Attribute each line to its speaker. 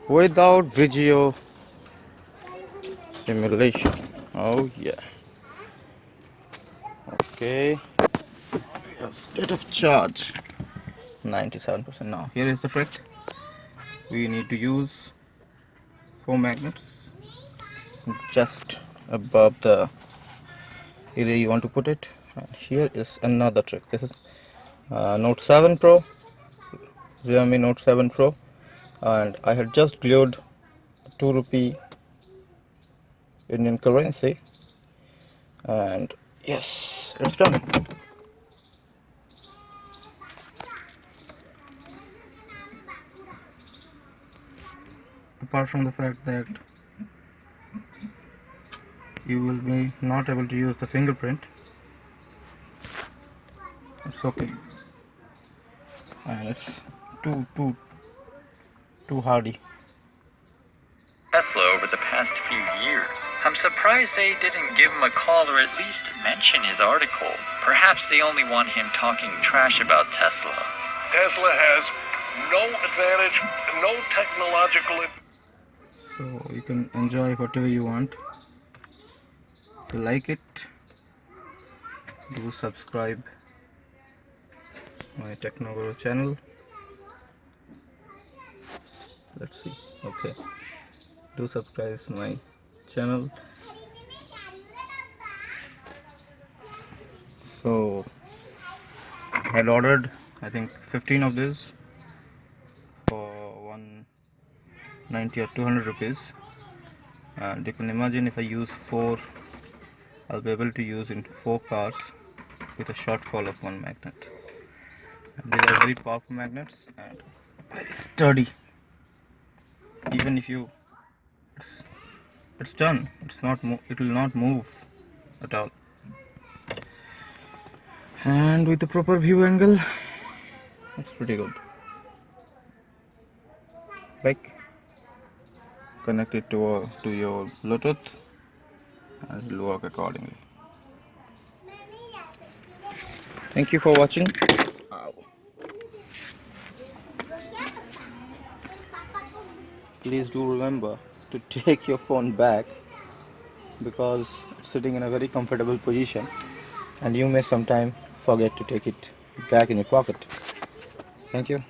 Speaker 1: without video simulation. Oh yeah. Okay, we have state of charge 97%. Now here is the trick. We need to use 4 magnets just above the area you want to put it. And here is another trick. This is Note 7 Pro, Redmi Note 7 Pro, and I had just glued 2 rupee Indian currency, and yes, it's done. Apart from the fact that you will be not able to use the fingerprint, it's okay, and it's too hardy.
Speaker 2: Tesla over the past few years. I'm surprised they didn't give him a call or at least mention his article. Perhaps they only want him talking trash about Tesla.
Speaker 3: Tesla has no advantage, no technological
Speaker 1: So you can enjoy whatever you want. If you like it, do subscribe my Technoguru channel. Let's see. Okay, do subscribe my channel. So I had ordered, I think, 15 of these for 190 or 200 rupees, and you can imagine if I use 4, I'll be able to use in 4 cars with a shortfall of 1 magnet. And these are very powerful magnets and very sturdy. Even if you, it's done. It will not move at all. And with the proper view angle, it's pretty good. Like, connect it to your Bluetooth and it will work accordingly. Thank you for watching. Ow. Please do remember to take your phone back, because it's sitting in a very comfortable position and you may sometime forget to take it back in your pocket. Thank you.